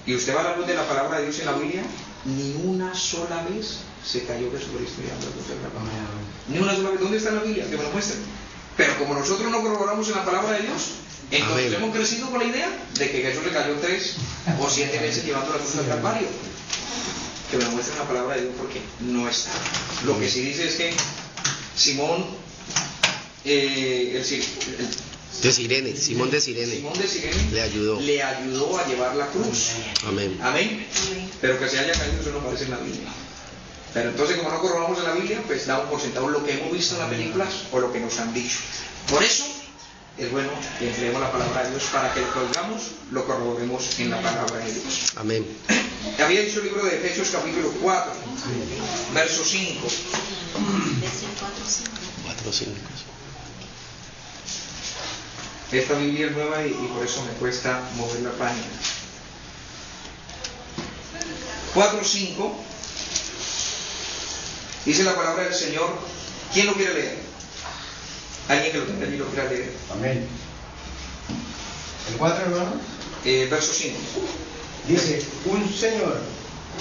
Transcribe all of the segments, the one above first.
y usted va a la luz de la palabra de Dios en la Biblia, ni una sola vez se cayó Jesucristo y habló de la palabra. Ni una sola vez. ¿Dónde está la Biblia? Que me lo muestren. Pero como nosotros no corroboramos en la palabra de Dios, entonces Amén. hemos crecido con la idea de que Jesús le cayó 3 o 7 veces llevando la cruz al Calvario. Que me muestren la palabra de Dios porque no está. Lo que sí dice es que Simón, de Sirene, Simón de Sirene le ayudó a llevar la cruz. Amén. Amén. Pero que se haya caído, eso no aparece en la Biblia. Pero entonces, como no corroboramos en la Biblia, pues damos por sentado lo que hemos visto en las películas o lo que nos han dicho. Por eso es bueno que empleemos la palabra de Dios para que lo que oigamos lo corroboremos en la palabra de Dios. Amén. Había dicho el libro de Efesios capítulo 4, verso 5. 4:5. Esta Biblia es nueva y por eso me cuesta mover la página. 4:5 dice la palabra del Señor. ¿Quién lo quiere leer? ¿Alguien que lo tenga allí lo quiera leer? Amén. ¿El 4, hermano? Verso 5. Dice, un Señor,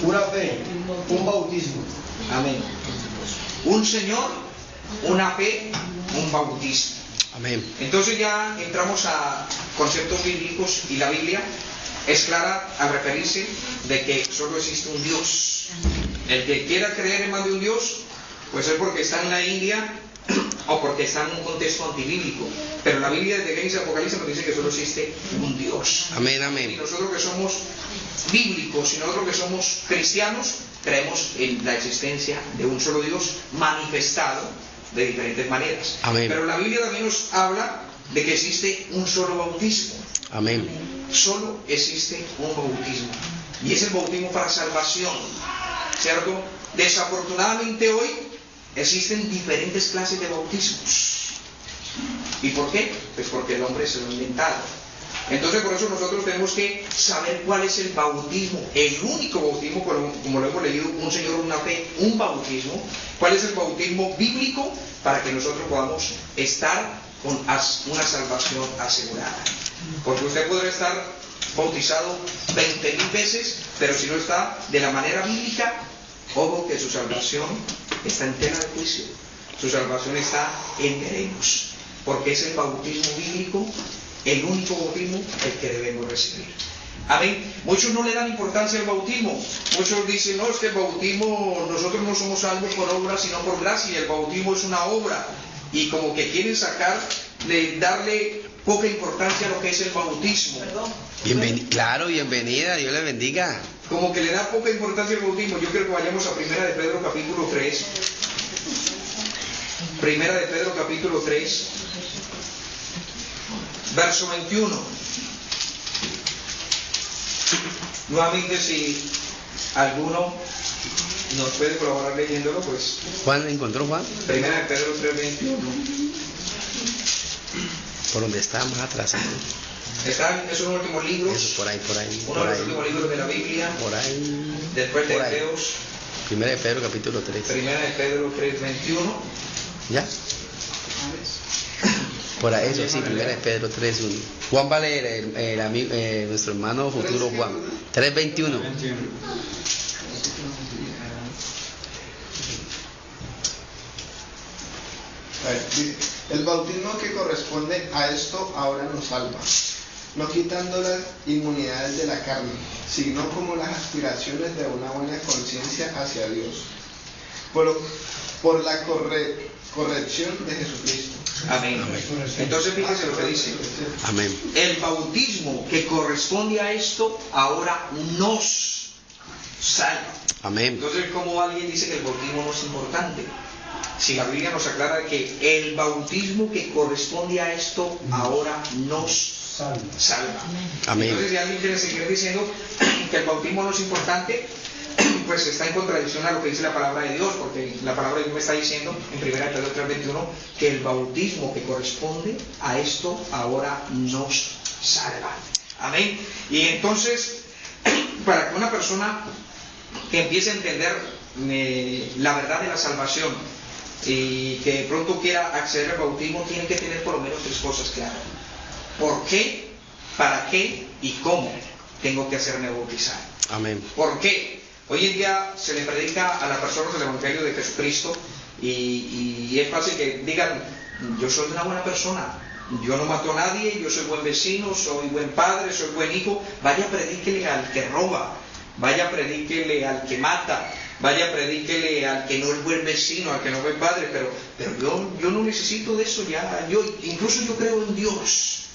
una fe, un bautismo. Amén. Un Señor, una fe, un bautismo. Amén. Entonces ya entramos a conceptos bíblicos y la Biblia es clara al referirse de que solo existe un Dios. El que quiera creer en más de un Dios, pues es porque está en la India o porque está en un contexto antibíblico. Pero la Biblia desde Génesis a Apocalipsis nos dice que solo existe un Dios. Amén, Y amén. nosotros que somos bíblicos y nosotros que somos cristianos, creemos en la existencia de un solo Dios manifestado de diferentes maneras. Amén. Pero la Biblia también nos habla de que existe un solo bautismo. Amén. Solo existe un bautismo. Y es el bautismo para salvación. ¿Cierto? Desafortunadamente hoy existen diferentes clases de bautismos. ¿Y por qué? Pues porque el hombre se lo ha inventado. Entonces por eso nosotros tenemos que saber cuál es el bautismo, el único bautismo, como lo hemos leído, un Señor, una fe, un bautismo. ¿Cuál es el bautismo bíblico para que nosotros podamos estar con una salvación asegurada? Porque usted podrá estar bautizado 20.000 veces, pero si no está de la manera bíblica, ojo que su salvación está en tela de juicio. Su salvación está en veremos, porque es el bautismo bíblico, el único bautismo el que debemos recibir. Amén. Muchos no le dan importancia al bautismo. Muchos dicen, no, es que el bautismo, nosotros no somos salvos por obra, sino por gracia, y el bautismo es una obra. Y como que quieren darle poca importancia a lo que es el bautismo. Claro, bienvenida, Dios le bendiga. Como que le da poca importancia al bautismo. Yo quiero que vayamos a Primera de Pedro capítulo 3. Primera de Pedro capítulo 3, verso 21. Nuevamente, si alguno nos puede colaborar leyéndolo, pues. ¿Juan encontró Juan? Primera de Pedro 3, 21. Por donde está más atrás. Es un último libro. Eso, por ahí. Uno de los últimos libros de la Biblia. Por ahí. Después de por ahí. Hebreos. Primera de Pedro capítulo 3. Primera de Pedro 3, 21. ¿Ya? Por ahí, eso sí, primera de Pedro 3:1. Juan va a leer, nuestro hermano futuro Juan. 3:21. El bautismo que corresponde a esto ahora nos salva, no quitando las inmunidades de la carne, sino como las aspiraciones de una buena conciencia hacia Dios, por la corrección de Jesucristo. Amén. Entonces fíjese lo que dice. Amén. El bautismo que corresponde a esto ahora nos salva. Amén. Entonces, como alguien dice que el bautismo no es importante, si la Biblia nos aclara que el bautismo que corresponde a esto ahora nos salva. Amén. Entonces, si alguien quiere seguir diciendo que el bautismo no es importante, pues está en contradicción a lo que dice la palabra de Dios, porque la palabra de Dios me está diciendo en 1 Pedro 3:21 que el bautismo que corresponde a esto ahora nos salva. Amén. Y entonces, para que una persona que empiece a entender la verdad de la salvación y que de pronto quiera acceder al bautismo, tiene que tener por lo menos 3 cosas claras: ¿por qué?, ¿para qué? y ¿cómo? tengo que hacerme bautizar. Amén. ¿Por qué? Hoy en día se le predica a las personas el Evangelio de Jesucristo y es fácil que digan, yo soy una buena persona, yo no mato a nadie, yo soy buen vecino, soy buen padre, soy buen hijo. Vaya, predíquele al que roba, vaya, predíquele al que mata, vaya, predíquele al que no es buen vecino, al que no es buen padre, pero yo no necesito de eso ya. Incluso yo creo en Dios,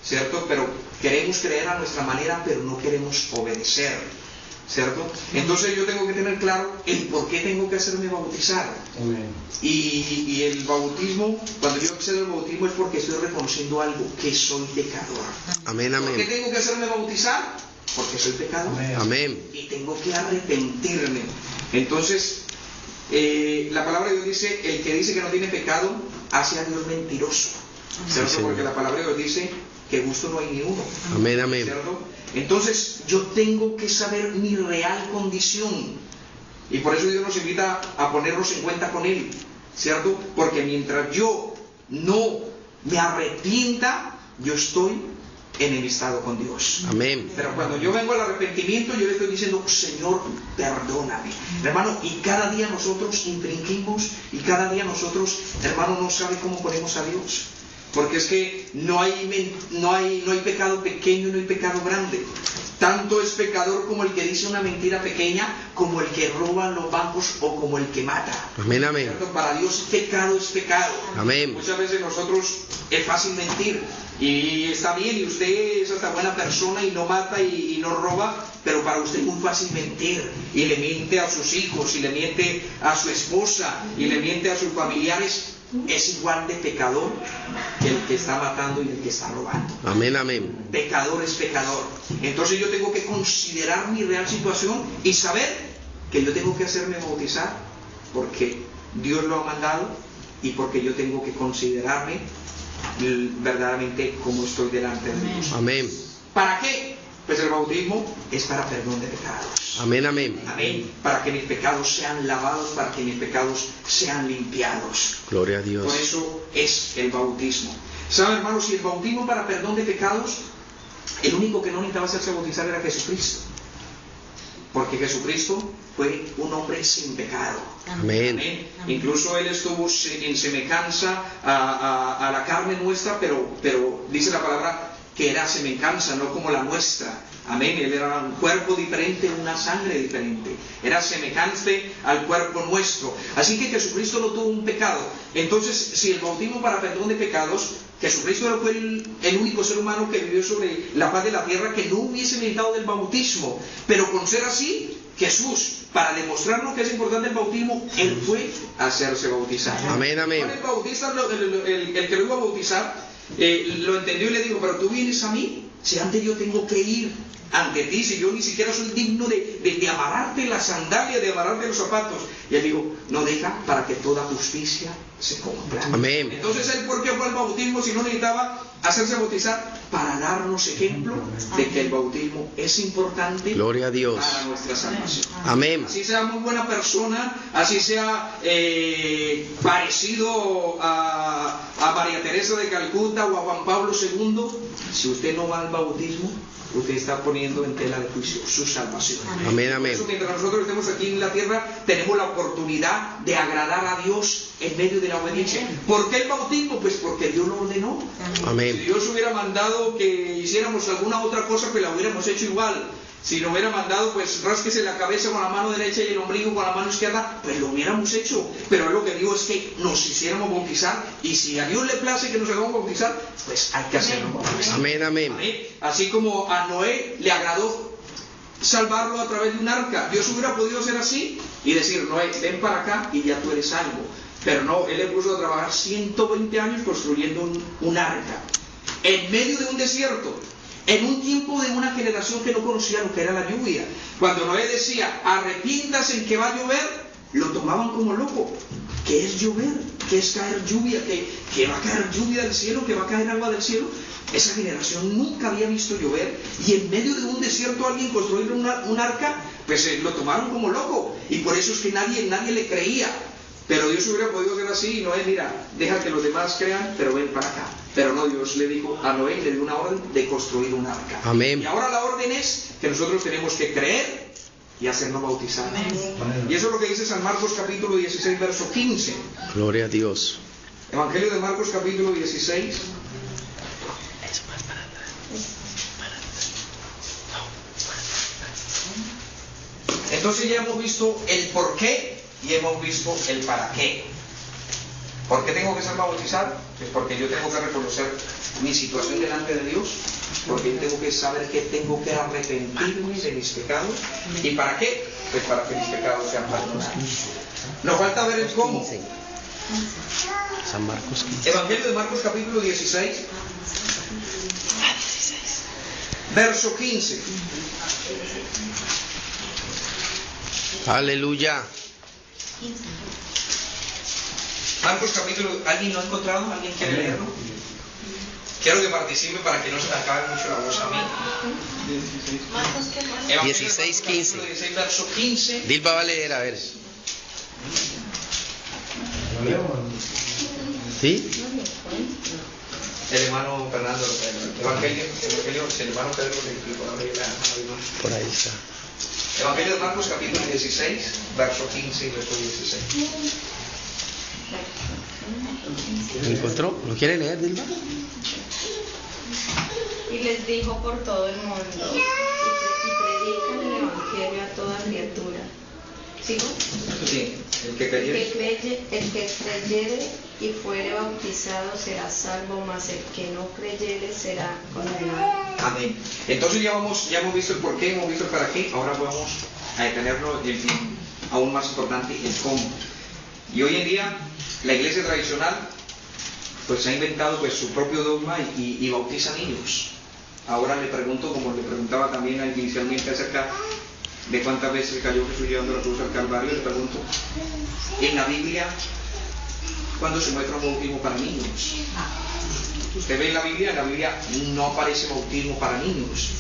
¿cierto? Pero queremos creer a nuestra manera, pero no queremos obedecer, ¿cierto? Entonces yo tengo que tener claro el por qué tengo que hacerme bautizar. Y el bautismo, cuando yo accedo al bautismo es porque estoy reconociendo algo, que soy pecador. Amén, ¿Por qué amén. tengo que hacerme bautizar? Porque soy pecador. Amén. Y tengo que arrepentirme. Entonces, la palabra de Dios dice, el que dice que no tiene pecado, hace a Dios mentiroso, ¿cierto? Sí, porque la palabra de Dios dice que justo no hay ni uno. Amén, amén. ¿Cierto? Entonces, yo tengo que saber mi real condición. Y por eso Dios nos invita a ponernos en cuenta con Él, ¿cierto? Porque mientras yo no me arrepienta, yo estoy enemistado con Dios. Amén. Pero cuando yo vengo al arrepentimiento, yo le estoy diciendo, Señor, perdóname. Hermano, y cada día nosotros infringimos, y cada día nosotros, hermano, no sabe cómo ponemos a Dios. Porque es que no hay pecado pequeño, no hay pecado grande. Tanto es pecador como el que dice una mentira pequeña, como el que roba en los bancos o como el que mata. Amén, amén. ¿Cierto? Para Dios pecado es pecado. Amén. Muchas veces nosotros es fácil mentir y está bien, y usted es hasta buena persona y no mata y no roba, pero para usted es muy fácil mentir, y le miente a sus hijos, y le miente a su esposa, y le miente a sus familiares. Es igual de pecador que el que está matando y el que está robando. Amén, amén. Pecador es pecador. Entonces yo tengo que considerar mi real situación y saber que yo tengo que hacerme bautizar porque Dios lo ha mandado y porque yo tengo que considerarme verdaderamente como estoy delante de Dios. Amén. ¿Para qué? Pues el bautismo es para perdón de pecados. Amén, amén. Amén. Para que mis pecados sean lavados, para que mis pecados sean limpiados. Gloria a Dios. Por eso es el bautismo. ¿Saben, hermanos? Si el bautismo para perdón de pecados, el único que no necesitaba hacerse bautizar era Jesucristo. Porque Jesucristo fue un hombre sin pecado. Amén. Amén. Incluso Él estuvo en semejanza a la carne nuestra, pero dice la palabra que era semejanza, no como la nuestra. Amén. Él era un cuerpo diferente, una sangre diferente. Era semejante al cuerpo nuestro. Así que Jesucristo no tuvo un pecado. Entonces, si el bautismo para perdón de pecados, Jesucristo fue el único ser humano que vivió sobre la faz de la tierra que no hubiese necesitado del bautismo. Pero con ser así, Jesús, para demostrarnos que es importante el bautismo, Él fue a hacerse bautizar. Amén, amén. El bautista, el que lo iba a bautizar, lo entendió y le dijo, pero tú vienes a mí, si antes yo tengo que ir ante ti, si yo ni siquiera soy digno de amarrarte la sandalia, de amarrarte los zapatos. Y él dijo, no, deja para que toda justicia se cumpla. Amén. Entonces él, ¿por qué fue al bautismo si no necesitaba hacerse bautizar? Para darnos ejemplo de que el bautismo es importante. Gloria a Dios. Para nuestra salvación. Amén. Así sea muy buena persona, así sea parecido a María Teresa de Calcuta o a Juan Pablo II, si usted no va al bautismo, usted está poniendo en tela de juicio su salvación. Amén, Por amén. eso, mientras nosotros estemos aquí en la tierra, tenemos la oportunidad de agradar a Dios en medio de la obediencia. ¿Por qué el bautismo? Pues porque Dios lo ordenó. Si Amén. Dios hubiera mandado que hiciéramos alguna otra cosa, pues la hubiéramos hecho igual. Si lo hubiera mandado, pues rásquese la cabeza con la mano derecha y el ombligo con la mano izquierda, pues lo hubiéramos hecho. Pero lo que digo es que nos hiciéramos bautizar, y si a Dios le place que nos hagamos bautizar, pues hay que hacerlo bautizar. Amén, amén. Así como a Noé le agradó salvarlo a través de un arca, Dios hubiera podido hacer así y decir, Noé, ven para acá y ya tú eres salvo. Pero no, Él le puso a trabajar 120 años construyendo un arca en medio de un desierto, en un tiempo de una generación que no conocía lo que era la lluvia. Cuando Noé decía, arrepiéntase en que va a llover, lo tomaban como loco. ¿Qué es llover? ¿Qué es caer lluvia? ¿Que va a caer lluvia del cielo? ¿Que va a caer agua del cielo? Esa generación nunca había visto llover, y en medio de un desierto alguien construir un arca, pues lo tomaron como loco, y por eso es que nadie le creía. Pero Dios hubiera podido hacer así y Noé, mira, deja que los demás crean, pero ven para acá. Pero no, Dios le dijo a Noé, le dio una orden de construir un arca. Amén. Y ahora la orden es que nosotros tenemos que creer y hacernos bautizar. Y eso es lo que dice San Marcos capítulo 16, verso 15. Gloria a Dios. Evangelio de Marcos capítulo 16. Entonces ya hemos visto el por qué y hemos visto el para qué. ¿Por qué tengo que ser bautizado? Pues porque yo tengo que reconocer mi situación delante de Dios, porque yo tengo que saber que tengo que arrepentirme de mis pecados. ¿Y para qué? Pues para que mis pecados sean perdonados. Nos falta ver el cómo. San Marcos 15. Evangelio de Marcos capítulo 16, verso 15. Aleluya. Marcos capítulo, ¿alguien lo ha encontrado? ¿Alguien quiere leerlo? Quiero que participe para que no se me acabe mucho la voz a mí. Evangelio 16, de Marcos, 15. capítulo 16, verso 15. Dilba va a leer, a ver. ¿Sí? El hermano Fernando, el Evangelio, el hermano Pedro le explicó la Biblia. Por ahí está. Evangelio de Marcos capítulo 16, verso 15 y verso 16. ¿Lo encontró? ¿Lo quiere leer, Dilba? Y les dijo por todo el mundo, y predican el Evangelio a toda criatura. ¿Sigo? Sí, el que creyere. El que creyere y fuere bautizado será salvo, mas el que no creyere será condenado. Amén. Entonces ya hemos visto el por qué, hemos visto el para qué, ahora vamos a detenerlo en aún más importante, el cómo. Y hoy en día la iglesia tradicional pues ha inventado pues su propio dogma y bautiza niños. Ahora le pregunto, como le preguntaba también inicialmente acerca de cuántas veces cayó Jesús llevando la cruz al Calvario, le pregunto, en la Biblia, ¿cuándo se muestra un bautismo para niños? Usted ve en la Biblia no aparece bautismo para niños.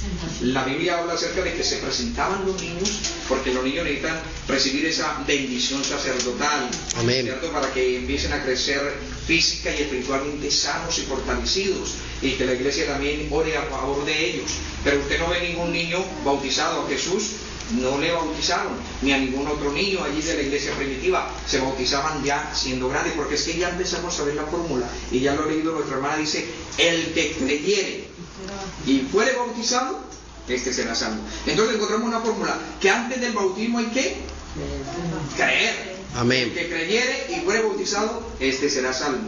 La Biblia habla acerca de que se presentaban los niños porque los niños necesitan recibir esa bendición sacerdotal. Amén. ¿Cierto? Para que empiecen a crecer física y espiritualmente sanos y fortalecidos, y que la iglesia también ore a favor de ellos. Pero usted no ve ningún niño bautizado. A Jesús no le bautizaron, ni a ningún otro niño allí de la iglesia primitiva. Se bautizaban ya siendo grandes, porque es que ya empezamos a ver la fórmula, y ya lo ha leído nuestra hermana, dice, el que creyere y fuere bautizado, este será salvo. Entonces encontramos una fórmula, que antes del bautismo hay que creer. Amén. El que creyere y fuere bautizado, este será salvo.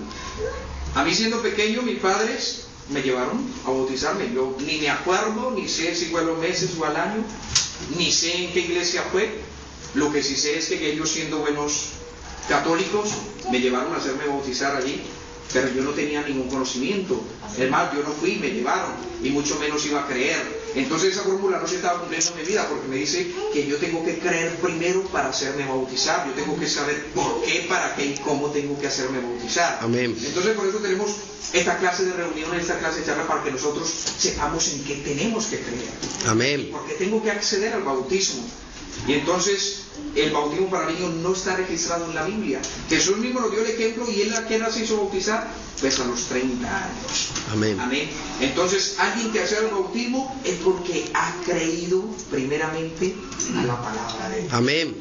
A mí siendo pequeño, mis padres me llevaron a bautizarme. Yo ni me acuerdo, ni sé si fue a los meses o al año, ni sé en qué iglesia fue. Lo que sí sé es que ellos, siendo buenos católicos, me llevaron a hacerme bautizar allí, pero yo no tenía ningún conocimiento. Es más, yo no fui, me llevaron, y mucho menos iba a creer. Entonces esa fórmula no se estaba cumpliendo en mi vida, porque me dice que yo tengo que creer primero para hacerme bautizar. Yo tengo que saber por qué, para qué y cómo tengo que hacerme bautizar. Amén. Entonces por eso tenemos esta clase de reuniones, esta clase de charla, para que nosotros sepamos en qué tenemos que creer. Amén. Porque tengo que acceder al bautismo. Y entonces el bautismo para niños no está registrado en la Biblia. Jesús mismo nos dio el ejemplo, y él a qué edad se hizo bautizar, pues a los 30 años. Amén. Amén. Entonces alguien que hace el bautismo es porque ha creído primeramente a la palabra de Dios. Amén.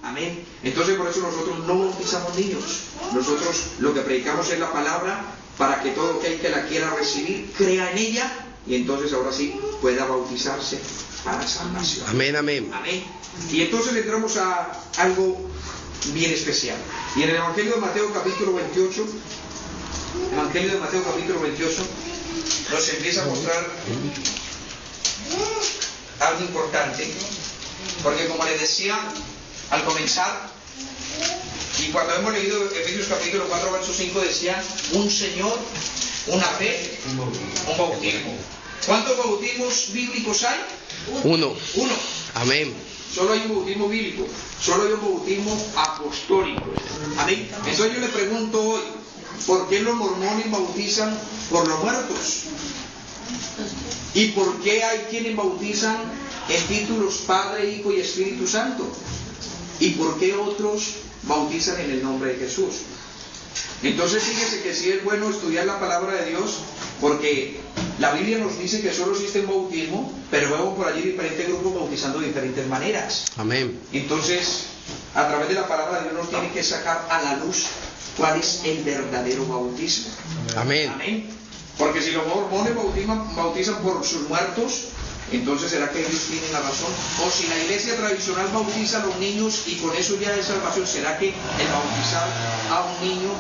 Amén. Entonces por eso nosotros no bautizamos niños. Nosotros lo que predicamos es la palabra, para que todo aquel que la quiera recibir crea en ella, y entonces ahora sí pueda bautizarse para salvación. Amén, amén. Amén. Y entonces entramos a algo bien especial. Y en el Evangelio de Mateo capítulo 28, Evangelio de Mateo capítulo 28, nos empieza a mostrar algo importante, porque como les decía al comenzar, y cuando hemos leído Efesios capítulo 4 verso 5, decía, un Señor, una fe, un bautismo. ¿Cuántos bautismos bíblicos hay? Uno. Uno. Amén. Solo hay un bautismo bíblico, solo hay un bautismo apostólico. Amén. Entonces yo le pregunto hoy, ¿por qué los mormones bautizan por los muertos? ¿Y por qué hay quienes bautizan en títulos Padre, Hijo y Espíritu Santo? ¿Y por qué otros bautizan en el nombre de Jesús. Entonces fíjese que sí es bueno estudiar la palabra de Dios, porque la Biblia nos dice que solo existe un bautismo, pero vemos por allí diferentes grupos bautizando de diferentes maneras. Amén. Entonces, a través de la palabra de Dios nos tiene que sacar a la luz cuál es el verdadero bautismo. Amén. Amén. Porque si los mormones bautizan por sus muertos, entonces ¿será que ellos tienen la razón? O si la iglesia tradicional bautiza a los niños y con eso ya es salvación, ¿será que el bautizar a un niño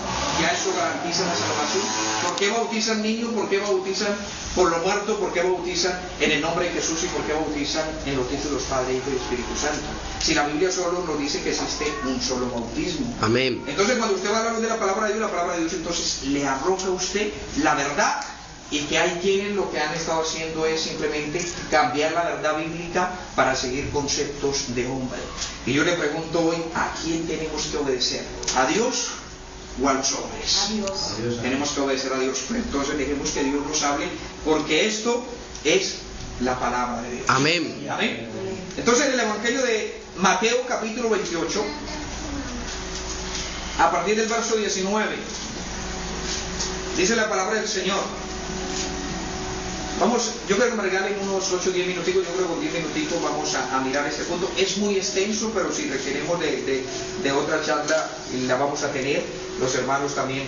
ya eso garantiza la salvación? ¿Por qué bautizan niños? ¿Por qué bautizan por los muertos? ¿Por qué bautizan en el nombre de Jesús? ¿Y por qué bautizan en los títulos Padre, Hijo y Espíritu Santo? Si la Biblia solo nos dice que existe un solo bautismo. Amén. Entonces cuando usted va a la luz de la palabra de Dios entonces le arroja a usted la verdad. Y que hay quienes lo que han estado haciendo es simplemente cambiar la verdad bíblica para seguir conceptos de hombre. Y yo le pregunto hoy, ¿a quién tenemos que obedecer? ¿A Dios o a los hombres? A Dios. Tenemos que obedecer a Dios. Pues entonces dejemos que Dios nos hable, porque esto es la palabra de Dios. Amén. Amén. Entonces en el Evangelio de Mateo capítulo 28, a partir del verso 19, dice la palabra del Señor. Vamos, yo creo que me regalen unos 8 o 10 minuticos, yo creo que con 10 minuticos vamos a mirar este punto. Es muy extenso, pero si requeremos de otra charla, la vamos a tener. Los hermanos también,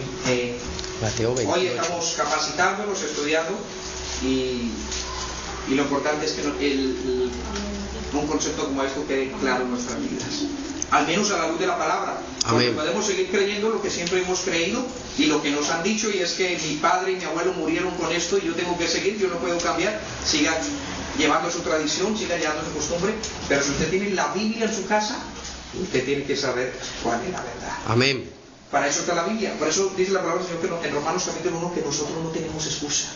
Mateo 28. hoy estamos capacitándonos, estudiando, y lo importante es que un concepto como esto quede claro en nuestras vidas. Al menos a la luz de la palabra. Porque Amén. podemos seguir creyendo lo que siempre hemos creído y lo que nos han dicho, y es que mi padre y mi abuelo murieron con esto y yo tengo que seguir, yo no puedo cambiar. Siga llevando su tradición, siga llevando su costumbre, pero si usted tiene la Biblia en su casa, usted tiene que saber cuál es la verdad. Amén. Para eso está la Biblia. Por eso dice la palabra del Señor que en Romanos capítulo 1 que nosotros no tenemos excusa.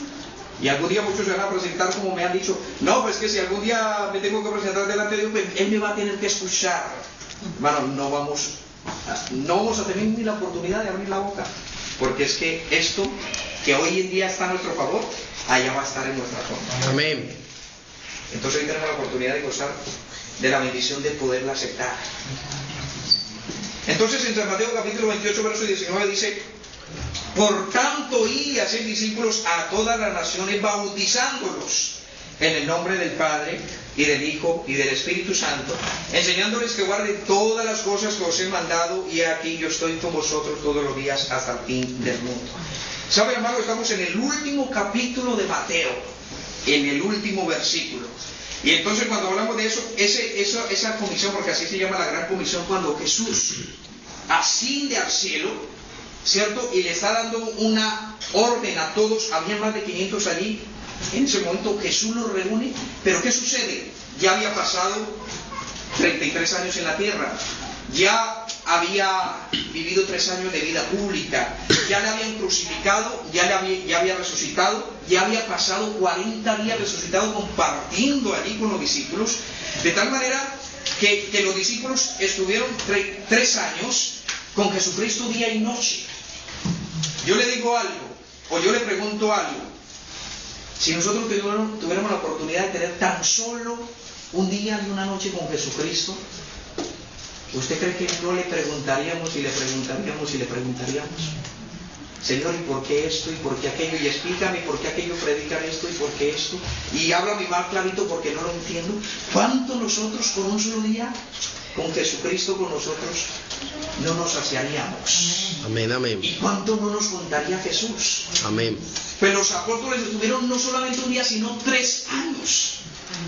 Y algún día muchos se van a presentar como me han dicho, no, pues que si algún día me tengo que presentar delante de Dios, pues Él me va a tener que escuchar. Bueno, no vamos a tener ni la oportunidad de abrir la boca, porque es que esto que hoy en día está a nuestro favor, allá va a estar en nuestra contra. Amén. Entonces hoy tenemos la oportunidad de gozar de la bendición de poderla aceptar. Entonces en San Mateo capítulo 28 verso 19 dice: por tanto, id y haced discípulos a todas las naciones, bautizándolos en el nombre del Padre, y del Hijo, y del Espíritu Santo, enseñándoles que guarden todas las cosas que os he mandado, y aquí yo estoy con vosotros todos los días hasta el fin del mundo. ¿Sabe, hermano? Estamos en el último capítulo de Mateo, en el último versículo. Y entonces cuando hablamos de eso, esa comisión, porque así se llama la gran comisión, cuando Jesús asciende al cielo, ¿cierto? Y le está dando una orden a todos, había más de 500 allí. En ese momento Jesús los reúne, pero ¿qué sucede? Ya había pasado 33 años en la tierra, ya había vivido 3 años de vida pública, ya le habían crucificado, ya había resucitado, ya había pasado 40 días resucitado compartiendo allí con los discípulos, de tal manera que los discípulos estuvieron 3 años con Jesucristo día y noche. Yo le digo algo, o yo le pregunto algo. Si nosotros tuviéramos la oportunidad de tener tan solo un día y una noche con Jesucristo, ¿usted cree que no le preguntaríamos y le preguntaríamos y le preguntaríamos? Señor, ¿y por qué esto? ¿Y por qué aquello? Y explícame por qué aquello predican esto y por qué esto. Y háblame más clarito porque no lo entiendo. ¿Cuánto nosotros con un solo día, con Jesucristo con nosotros, no nos saciaríamos? Amén, amén. ¿Y cuánto no nos contaría Jesús? Amén. Pero los apóstoles estuvieron no solamente un día, sino 3 años,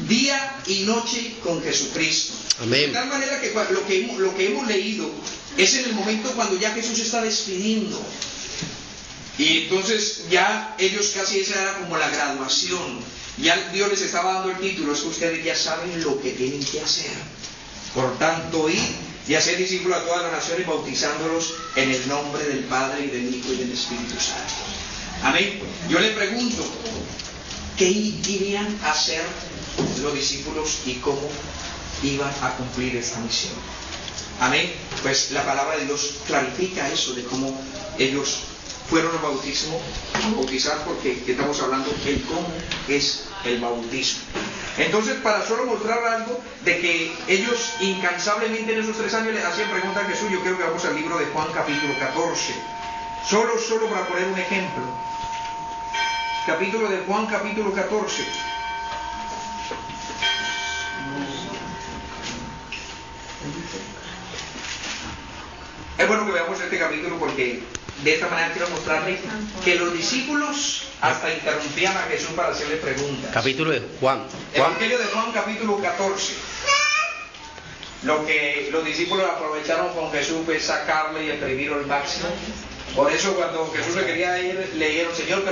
día y noche con Jesucristo. Amén. De tal manera que lo que hemos leído es en el momento cuando ya Jesús está despidiendo. Y entonces ya ellos casi esa era como la graduación. Ya Dios les estaba dando el título, es que ustedes ya saben lo que tienen que hacer. Por tanto, id y hacer discípulos a todas las naciones, bautizándolos en el nombre del Padre y del Hijo y del Espíritu Santo. Amén. Yo le pregunto, ¿qué irían a hacer los discípulos y cómo iban a cumplir esta misión? Amén. Pues la palabra de Dios clarifica eso de cómo ellos fueron al bautismo, a bautizar, porque estamos hablando del cómo es el bautismo. Entonces, para solo mostrar algo de que ellos incansablemente en esos 3 años les hacían preguntas a Jesús, yo quiero que vamos al libro de Juan capítulo 14. Solo para poner un ejemplo. Capítulo de Juan capítulo 14. Es bueno que veamos este capítulo porque de esta manera quiero mostrarles que los discípulos hasta interrumpían a Jesús para hacerle preguntas. Capítulo de Juan. Evangelio de Juan capítulo 14. Lo que los discípulos aprovecharon con Jesús fue sacarle y exprimirlo al máximo. Por eso cuando Jesús se quería ir, le dijeron, Señor,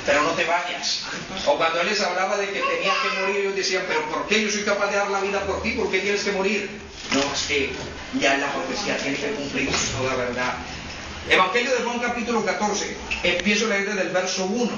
pero no te vayas. O cuando Él les hablaba de que tenía que morir, ellos decían, pero ¿por qué yo soy capaz de dar la vida por ti? ¿Por qué tienes que morir? No, es que ya la profecía tiene que cumplirse toda verdad. Evangelio de Juan capítulo 14, empiezo a leer desde el verso 1.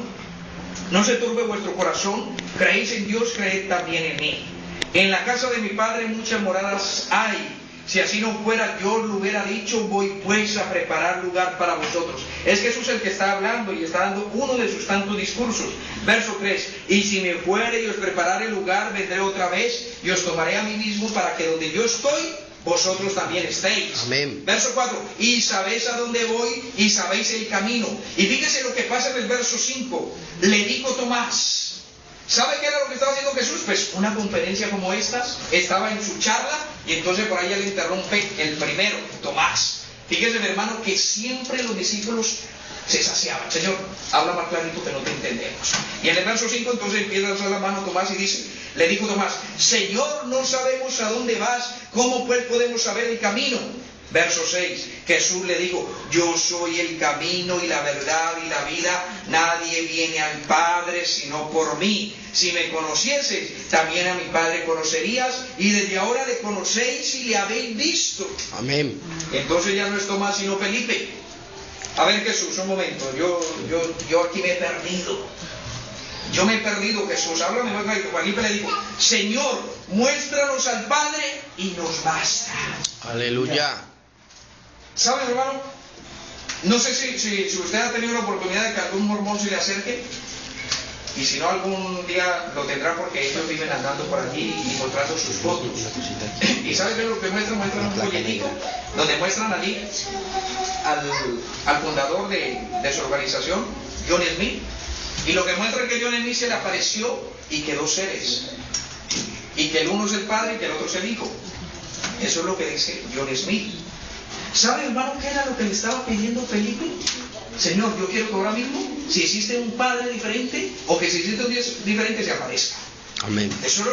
No se turbe vuestro corazón, creéis en Dios, creed también en mí. En la casa de mi Padre muchas moradas hay. Si así no fuera, yo lo hubiera dicho, voy pues a preparar lugar para vosotros. Es Jesús el que está hablando y está dando uno de sus tantos discursos. Verso 3, y si me fuere y os preparare lugar, vendré otra vez y os tomaré a mí mismo para que donde yo estoy, vosotros también estéis. Amén. Verso 4, y sabéis a dónde voy y sabéis el camino. Y fíjese lo que pasa en el verso 5, le dijo Tomás. ¿Sabe qué era lo que estaba haciendo Jesús? Pues una conferencia como esta, estaba en su charla y entonces por ahí le interrumpe el primero, Tomás. Fíjese, mi hermano, que siempre los discípulos se saciaban. Señor, habla más clarito que no te entendemos. Y en el verso 5 entonces empieza a alzar la mano Tomás y dice, le dijo Tomás, Señor, no sabemos a dónde vas, ¿cómo pues podemos saber el camino? Verso 6, Jesús le dijo, yo soy el camino y la verdad y la vida, nadie viene al Padre sino por mí. Si me conocieseis, también a mi Padre conocerías, y desde ahora le conocéis y le habéis visto. Amén. Entonces ya no es Tomás sino Felipe. A ver, Jesús, un momento, yo aquí me he perdido. Yo me he perdido, Jesús. Háblame más clarito. Felipe le dijo, Señor, muéstranos al Padre y nos basta. Aleluya. ¿Saben, hermano? No sé si usted ha tenido la oportunidad de que algún mormón se le acerque, y si no, algún día lo tendrá porque ellos viven andando por allí y mostrando sus fotos. ¿Y sabe qué es lo que muestran? Muestran un folletito donde muestran allí al fundador de su organización, John Smith, y lo que muestra es que John Smith se le apareció y que 2 seres, y que el uno es el Padre y que el otro es el Hijo. Eso es lo que dice John Smith. ¿Sabe, hermano, qué era lo que le estaba pidiendo Felipe? Señor, yo quiero que ahora mismo, si existe un Padre diferente, o que si existe un Dios diferente, se aparezca. Amén. Eso es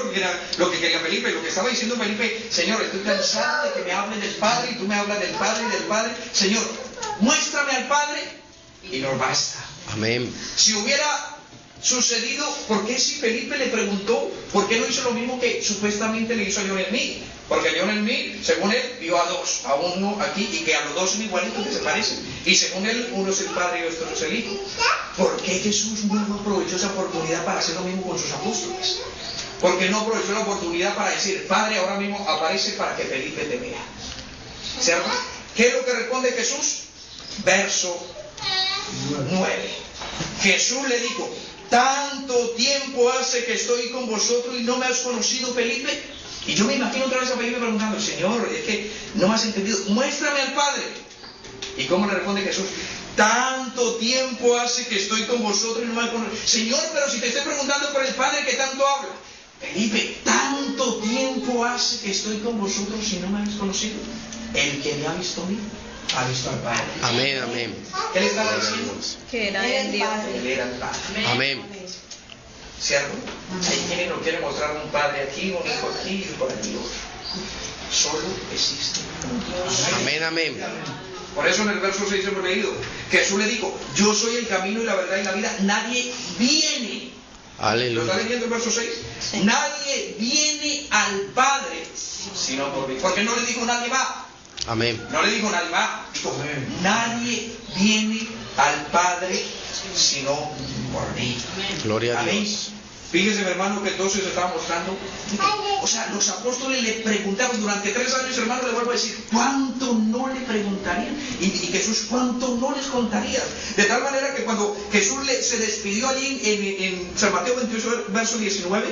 lo que quería Felipe. Lo que estaba diciendo Felipe, Señor, estoy cansado de que me hablen del Padre, y tú me hablas del Padre y del Padre. Señor, muéstrame al Padre, y nos basta. Amén. Si hubiera sucedido, ¿por qué si Felipe le preguntó, por qué no hizo lo mismo que supuestamente le hizo a John Smith? Porque John Smith, según él, vio a 2, a uno aquí, y que a los 2 son igualitos, que se parecen. Y según él, uno es el Padre y otro es el Hijo. ¿Por qué Jesús no aprovechó esa oportunidad para hacer lo mismo con sus apóstoles? ¿Por qué no aprovechó la oportunidad para decir, Padre, ahora mismo aparece para que Felipe te vea? ¿Cierto? ¿Qué es lo que responde Jesús? Verso 9. Jesús le dijo, tanto tiempo hace que estoy con vosotros y no me has conocido, Felipe. Y yo me imagino otra vez a Felipe preguntando, Señor, es que no me has entendido, muéstrame al Padre. ¿Y cómo le responde Jesús? Tanto tiempo hace que estoy con vosotros y no me has conocido. Señor, pero si te estoy preguntando por el Padre que tanto habla. Felipe, tanto tiempo hace que estoy con vosotros y no me has conocido. El que me ha visto a mí, ha visto al Padre. Amén, amén. ¿Qué le estaba diciendo? Que era el Dios. Él era el Padre. Amén. ¿Cierto? Hay quienes no quieren mostrar un Padre aquí, un Hijo aquí y por aquí otro. Solo existe un Dios. Amén, amén. Por eso en el verso 6 hemos leído, Jesús le dijo, yo soy el camino y la verdad y la vida, nadie viene. ¿Lo Aleluya. está leyendo el verso 6? Sí. Nadie viene al Padre sino por mí. Porque no le dijo nadie va. Amén. No le dijo nadie va. Dijo, nadie viene al Padre sino por mí. Gloria a Amén. Dios. Fíjese, mi hermano, que entonces estaba mostrando. O sea, los apóstoles le preguntaron durante 3 años, hermano, le vuelvo a decir, ¿cuánto no le preguntarían? Y Jesús, ¿cuánto no les contaría? De tal manera que cuando Jesús se despidió allí en San Mateo 28, verso 19,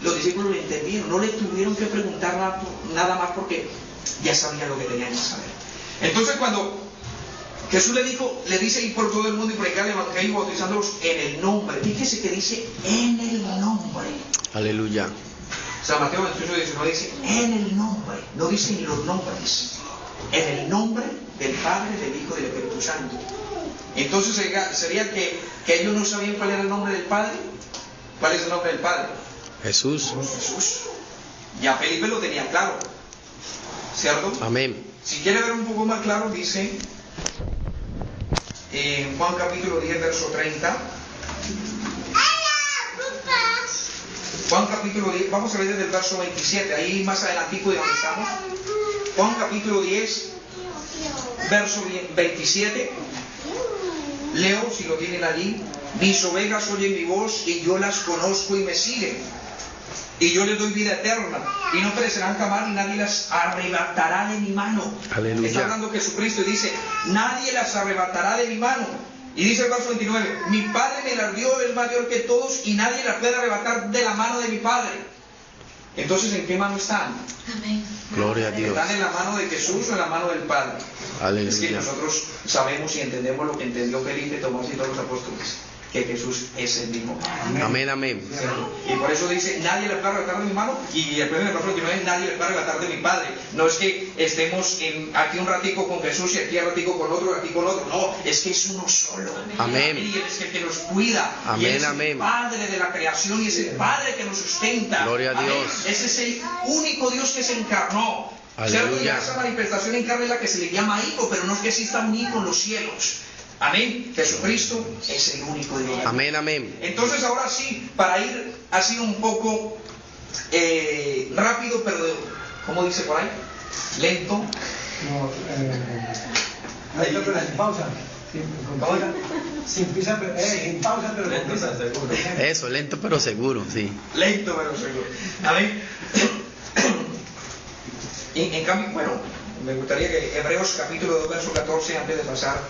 los discípulos lo entendieron, no le tuvieron que preguntar nada más porque ya sabían lo que tenían que saber. Entonces cuando Jesús le dice ir por todo el mundo y predicar el evangelio bautizándolos en el nombre, fíjese que dice en el nombre. Aleluya. San Mateo 28:19 dice en el nombre, no dice ni los nombres, en el nombre del Padre, del Hijo y del Espíritu Santo. Entonces sería que ellos no sabían cuál era el nombre del Padre. ¿Cuál es el nombre del Padre? Jesús. Jesús. Ya Felipe lo tenía claro, ¿cierto? Amén. Si quiere ver un poco más claro, dice en Juan capítulo 10, verso 30. Juan capítulo 10, vamos a leer desde el verso 27, ahí más adelantico de donde estamos. Juan capítulo 10, verso 27. Leo, si lo tienen allí. Mis ovejas oyen mi voz y yo las conozco y me siguen. Y yo les doy vida eterna y no perecerán jamás y nadie las arrebatará de mi mano. Aleluya. Está hablando Jesucristo y dice, nadie las arrebatará de mi mano. Y dice el verso 29, mi Padre me las dio, es mayor que todos y nadie las puede arrebatar de la mano de mi Padre. Entonces, ¿en qué mano están? Amén. Gloria a Dios. ¿Están en la mano de Jesús o en la mano del Padre? Aleluya. Es que nosotros sabemos y entendemos lo que entendió Felipe, Tomás y todos los apóstoles, que Jesús es el mismo. Amén, amén. Y por eso dice, nadie le va a arrebatar de mi mano, y después en el verso 29, nadie le va a arrebatar de mi Padre. No es que estemos aquí un ratico con Jesús y aquí un ratico con otro, aquí con otro. No, es que es uno solo. Amén. Y Él es el que nos cuida. Amén, y Él es amén. el Padre de la creación y es el Padre que nos sustenta. Gloria a Amén. Dios. Ese es el único Dios que se encarnó. Aleluya. ¿Cierto? Y esa manifestación en carne es la que se le llama hijo, pero no es que exista un hijo en los cielos. Amén. Jesucristo es el único Dios. Amén, amén. Entonces ahora sí, para ir así un poco rápido, pero ¿cómo dice por ahí? Lento. No, lento pero sin pausa. Sin prisa, sin pausa pero con prisa. Eso, lento pero seguro, sí. Lento pero seguro. Amén. En cambio, bueno, me gustaría que Hebreos capítulo 2, verso 14, antes de pasar,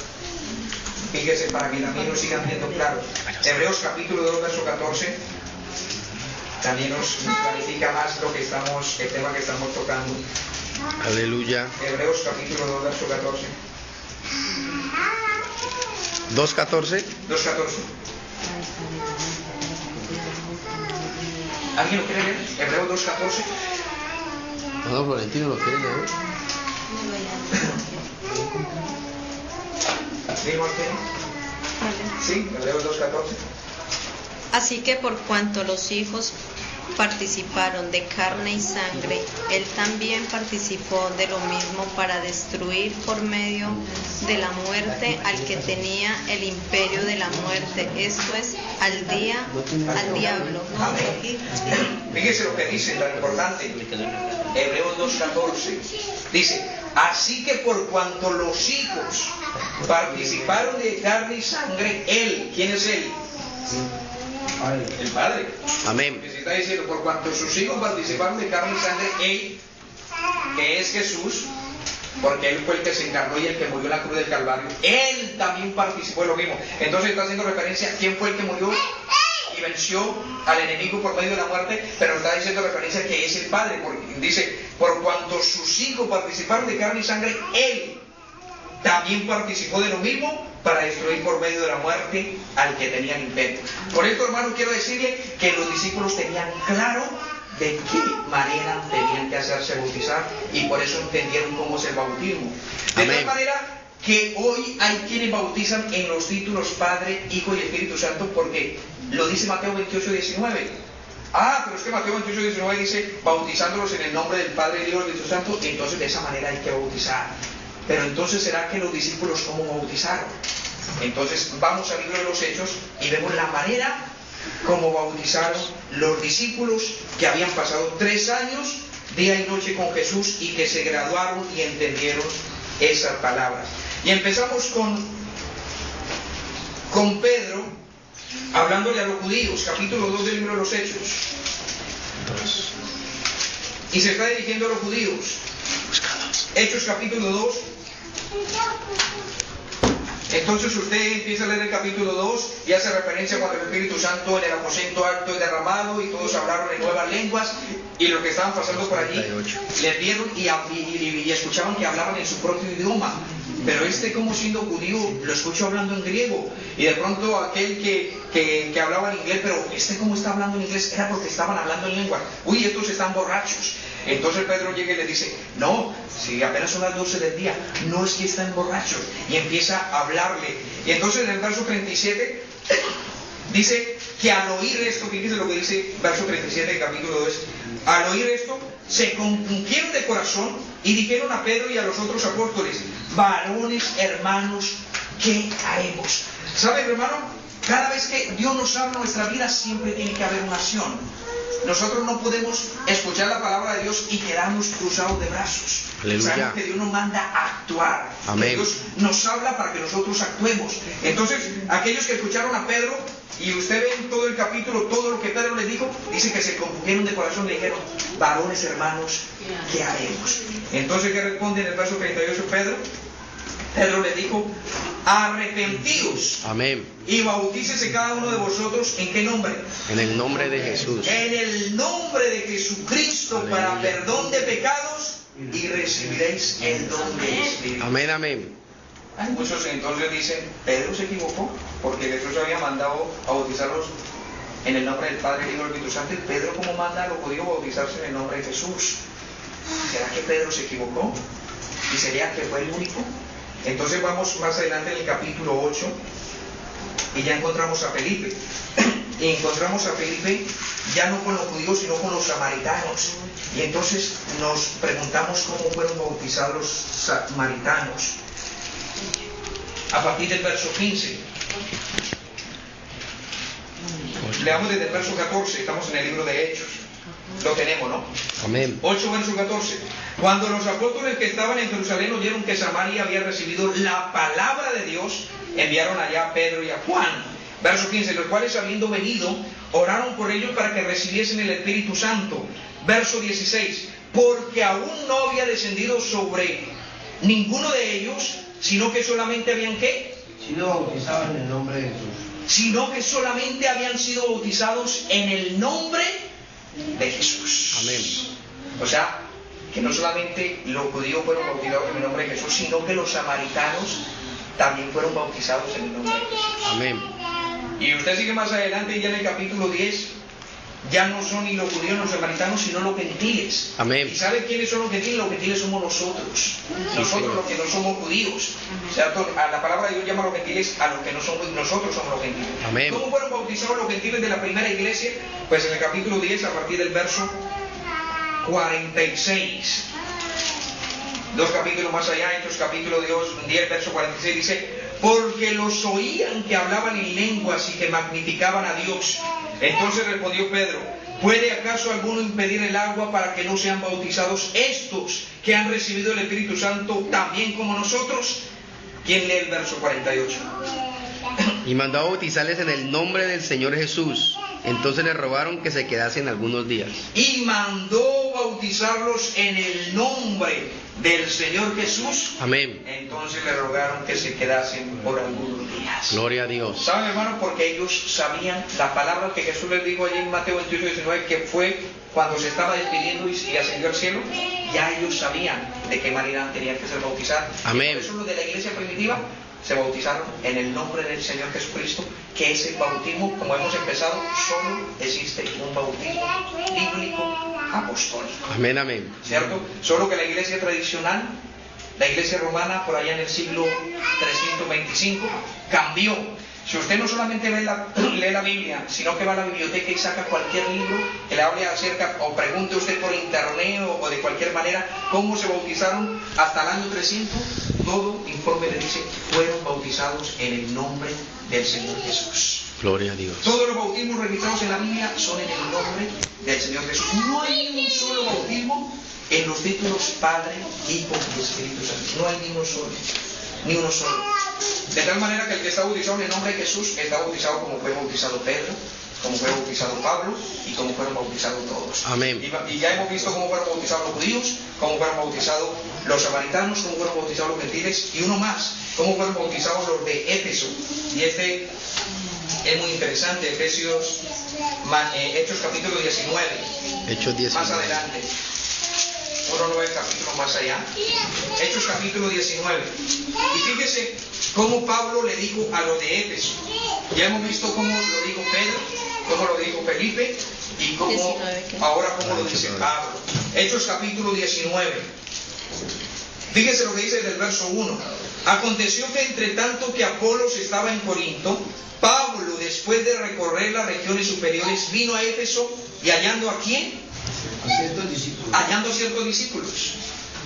fíjese para que también nos sigan viendo claro. Hebreos capítulo 2, verso 14, también nos clarifica más lo que el tema que estamos tocando. Aleluya. Hebreos capítulo 2, verso 14. 2:14. 2:14. ¿Alguien lo quiere leer? Hebreos 2:14. No, Florentino lo quiere leer. ¿Sí, Martín? Sí, Hebreos 2:14. Así que por cuanto los hijos participaron de carne y sangre, él también participó de lo mismo para destruir por medio de la muerte al que tenía el imperio de la muerte, esto es, al diablo. Fíjese lo que dice, tan importante. Hebreos 2:14. Dice, así que por cuanto los hijos participaron de carne y sangre, él, ¿quién es él? El Padre. Amén. Que se está diciendo, por cuanto sus hijos participaron de carne y sangre, él, que es Jesús, porque él fue el que se encarnó y el que murió en la cruz del Calvario, él también participó de lo mismo. Entonces está haciendo referencia a quién fue el que murió y venció al enemigo por medio de la muerte, pero está diciendo referencia a que es el Padre, porque dice, por cuanto sus hijos participaron de carne y sangre, él también participó de lo mismo para destruir por medio de la muerte al que tenía el imperio. Por esto, hermano, quiero decirle que los discípulos tenían claro de qué manera tenían que hacerse bautizar y por eso entendieron cómo es el bautismo. De Amén. tal manera que hoy hay quienes bautizan en los títulos Padre, Hijo y Espíritu Santo porque lo dice Mateo 28:19. Pero es que Mateo 28:19 dice bautizándolos en el nombre del Padre, del Hijo y del Espíritu Santo, y entonces de esa manera hay que bautizar. Pero entonces, ¿será que los discípulos cómo bautizaron? Entonces vamos al libro de los Hechos y vemos la manera como bautizaron los discípulos que habían pasado 3 años, día y noche con Jesús y que se graduaron y entendieron esas palabras. Y empezamos con Pedro, hablándole a los judíos, capítulo 2 del libro de los Hechos. Y se está dirigiendo a los judíos. Hechos capítulo 2. Entonces usted empieza a leer el capítulo 2 y hace referencia cuando el Espíritu Santo en el aposento alto es derramado y todos hablaron en nuevas lenguas y los que estaban pasando por allí les vieron y escuchaban que hablaban en su propio idioma. Pero como siendo judío lo escucho hablando en griego, y de pronto aquel que hablaba en inglés, pero como está hablando en inglés era porque estaban hablando en lengua. Uy, estos están borrachos. Entonces Pedro llega y le dice, no, si apenas son las 12 del día, no es que están borrachos, y empieza a hablarle. Y entonces en el verso 37 dice que al oír esto, fíjese lo que dice verso 37 del capítulo 2, al oír esto se compungieron de corazón y dijeron a Pedro y a los otros apóstoles, varones, hermanos, ¿qué haremos? ¿Saben, hermano? Cada vez que Dios nos habla en nuestra vida siempre tiene que haber una acción. Nosotros no podemos escuchar la palabra de Dios y quedarnos cruzados de brazos. Aleluya. Sabemos que Dios nos manda a actuar. Amén. Dios nos habla para que nosotros actuemos. Entonces, aquellos que escucharon a Pedro, y usted ve en todo el capítulo, todo lo que Pedro les dijo, dice que se compungieron de corazón, le dijeron, varones hermanos, ¿qué haremos? Entonces, ¿qué responde en el verso 38 Pedro? Pedro le dijo, arrepentidos. Amén. Y bautícese cada uno de vosotros, ¿en qué nombre? En el nombre de Jesús. En el nombre de Jesucristo. Aleluya. Para perdón de pecados, y recibiréis el don del Espíritu. Amén, amén. Hay muchos entonces dicen, Pedro se equivocó, porque Jesús había mandado a bautizarlos en el nombre del Padre, el Hijo y el Espíritu Santo, y Pedro, como manda a los judíos bautizarse en el nombre de Jesús. ¿Será que Pedro se equivocó? ¿Y sería que fue el único? Entonces vamos más adelante en el capítulo 8 y ya encontramos a Felipe. Y encontramos a Felipe ya no con los judíos sino con los samaritanos. Y entonces nos preguntamos cómo fueron bautizados los samaritanos. A partir del verso 15. Leamos desde el verso 14, estamos en el libro de Hechos. Lo tenemos, ¿no? Amén. 8 verso 14. Cuando los apóstoles que estaban en Jerusalén oyeron que Samaria había recibido la palabra de Dios, enviaron allá a Pedro y a Juan. Verso 15, los cuales habiendo venido, oraron por ellos para que recibiesen el Espíritu Santo. Verso 16, porque aún no había descendido sobre ninguno de ellos, sino que solamente habían ¿qué? Sido bautizados en el nombre de Jesús. Sino que solamente habían sido bautizados en el nombre de Jesús. Amén. O sea, que no solamente los judíos fueron bautizados en el nombre de Jesús, sino que los samaritanos también fueron bautizados en el nombre de Jesús. Amén. Y usted sigue más adelante, ya en el capítulo 10, ya no son ni los judíos ni los samaritanos, sino los gentiles. Amén. ¿Y sabe quiénes son los gentiles? Los gentiles somos nosotros. Nosotros los que no somos judíos. O sea, a la palabra de Dios llama a los gentiles a los que no somos, nosotros somos los gentiles. Amén. ¿Cómo fueron bautizados los gentiles de la primera iglesia? Pues en el capítulo 10, a partir del verso 46. Dos capítulos más allá, Hechos capítulo 10, verso 46 dice, porque los oían que hablaban en lenguas y que magnificaban a Dios. Entonces respondió Pedro, ¿puede acaso alguno impedir el agua para que no sean bautizados estos que han recibido el Espíritu Santo también como nosotros? ¿Quién lee el verso 48? Y mandó a bautizarles en el nombre del Señor Jesús. Entonces le rogaron que se quedasen algunos días. Y mandó bautizarlos en el nombre del Señor Jesús. Amén. Entonces le rogaron que se quedasen por algunos días. Gloria a Dios. ¿Saben, hermano? Porque ellos sabían la palabra que Jesús les dijo allí en Mateo 28, 19, que fue cuando se estaba despidiendo y ascendió al cielo. Ya ellos sabían de qué manera tenían que ser bautizados. Amén. Por eso los de la iglesia primitiva se bautizaron en el nombre del Señor Jesucristo, que es el bautismo, como hemos empezado, solo existe un bautismo bíblico apostólico. Amén, amén. ¿Cierto? Solo que la iglesia tradicional, la iglesia romana, por allá en el siglo 325, cambió. Si usted no solamente lee la Biblia, sino que va a la biblioteca y saca cualquier libro que le hable acerca, o pregunte usted por internet o de cualquier manera, cómo se bautizaron hasta el año 300, todo informe le dice, fueron bautizados en el nombre del Señor Jesús. Gloria a Dios. Todos los bautismos registrados en la Biblia son en el nombre del Señor Jesús. No hay ni un solo bautismo en los títulos Padre, Hijo y Espíritu Santo. No hay ni uno solo. Ni uno solo. De tal manera que el que está bautizado en el nombre de Jesús está bautizado como fue bautizado Pedro, como fue bautizado Pablo y como fueron bautizados todos. Amén. Y ya hemos visto cómo fueron bautizados los judíos, cómo fueron bautizados los samaritanos, cómo fueron bautizados los gentiles, y uno más, cómo fueron bautizados los de Éfeso. Y este es muy interesante, Hechos capítulo 19. Hechos 19. Más adelante. 9 capítulos más allá. Hechos capítulo 19. Y fíjese cómo Pablo le dijo a los de Éfeso. Ya hemos visto cómo lo dijo Pedro, cómo lo dijo Felipe y cómo ahora cómo lo dice Pablo. Hechos capítulo 19. Fíjese lo que dice desde el verso 1. Aconteció que entre tanto que Apolos estaba en Corinto, Pablo, después de recorrer las regiones superiores, vino a Éfeso y hallando ¿a quién? Hallando ciertos discípulos.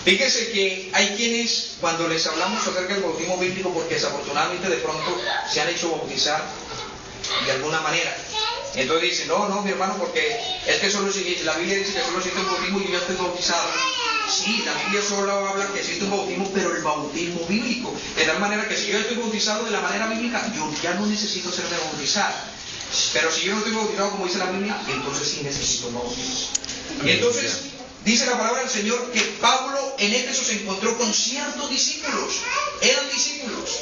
Fíjese que hay quienes, cuando les hablamos acerca del bautismo bíblico, porque desafortunadamente de pronto se han hecho bautizar de alguna manera, entonces dicen, no, mi hermano, porque es que solo la Biblia dice que solo existe un bautismo y yo ya estoy bautizado. Sí, la Biblia solo habla que existe un bautismo, pero el bautismo bíblico, de tal manera que si yo estoy bautizado de la manera bíblica, yo ya no necesito serme bautizado. Pero si yo no estoy bautizado como dice la Biblia, entonces sí necesito un bautismo. Y entonces dice la palabra del Señor que Pablo en Éfeso se encontró con ciertos discípulos, eran discípulos.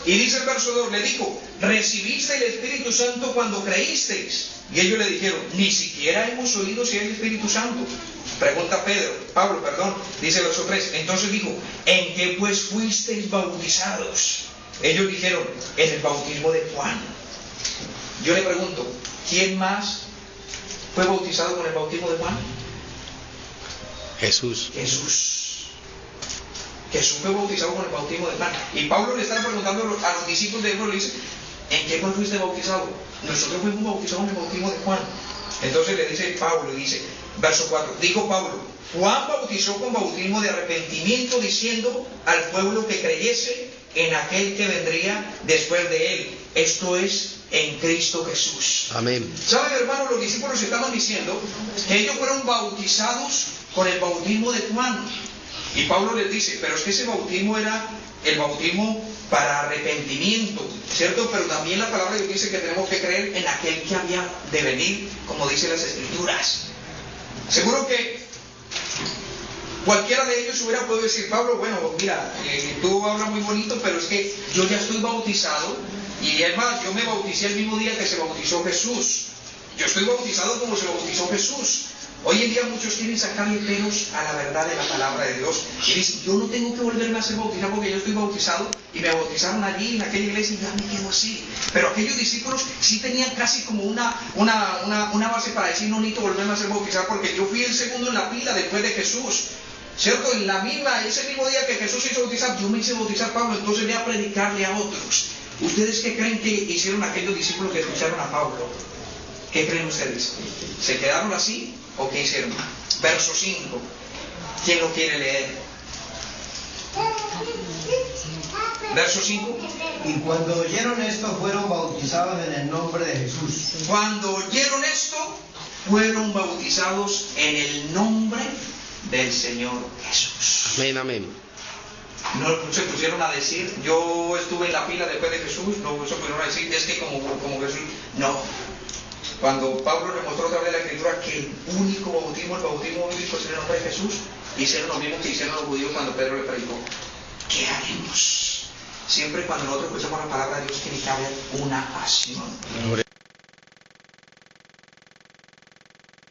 Y dice el verso 2, le dijo, ¿recibiste el Espíritu Santo cuando creísteis? Y ellos le dijeron, ni siquiera hemos oído si hay el Espíritu Santo. Pregunta Pablo, dice el verso 3, entonces dijo, ¿en qué pues fuisteis bautizados? Ellos dijeron, en el bautismo de Juan. Yo le pregunto, ¿quién más fue bautizado con el bautismo de Juan? Jesús. Jesús fue bautizado con el bautismo de Juan. Y Pablo le está preguntando a los discípulos de él, le dice, ¿en qué Juan fuiste bautizado? Nosotros fuimos bautizados en el bautismo de Juan. Entonces le dice Pablo, dice, verso 4, dijo Pablo, Juan bautizó con bautismo de arrepentimiento, diciendo al pueblo que creyese en aquel que vendría después de él. Esto es en Cristo Jesús. Amén. ¿Saben, hermanos? Los discípulos estaban diciendo que ellos fueron bautizados con el bautismo de Juan. Y Pablo les dice, pero es que ese bautismo era el bautismo para arrepentimiento, ¿cierto? Pero también la palabra de Dios dice que tenemos que creer en aquel que había de venir, como dice las Escrituras. Seguro que cualquiera de ellos hubiera podido decir, Pablo, bueno, mira, tú hablas muy bonito, pero es que yo ya estoy bautizado, y es más, yo me bauticé el mismo día que se bautizó Jesús. Yo estoy bautizado como se bautizó Jesús. Hoy en día muchos quieren sacarle pelos a la verdad de la palabra de Dios y dicen, yo no tengo que volverme a ser bautizado porque yo estoy bautizado y me bautizaron allí en aquella iglesia y ya me quedo así. Pero aquellos discípulos sí tenían casi como una base para decir, no necesito volverme a ser bautizado porque yo fui el segundo en la fila después de Jesús, ¿cierto? En ese mismo día que Jesús se hizo bautizar, yo me hice bautizar, Pablo, entonces voy a predicarle a otros. ¿Ustedes qué creen que hicieron aquellos discípulos que escucharon a Pablo? ¿Qué creen ustedes? ¿Se quedaron así o qué hicieron? Verso 5. ¿Quién lo quiere leer? Verso 5. Y cuando oyeron esto, fueron bautizados en el nombre de Jesús. Cuando oyeron esto, fueron bautizados en el nombre del Señor Jesús. Amén, amén. No se pusieron a decir, yo estuve en la fila después de Jesús, no se pusieron a decir, es que como Jesús, no. Cuando Pablo le mostró otra vez la Escritura que el único bautismo, el bautismo bíblico es en el nombre de Jesús, hicieron lo mismo que hicieron los judíos cuando Pedro le predicó. ¿Qué haremos? Siempre cuando nosotros escuchamos la palabra de Dios tiene que haber una pasión.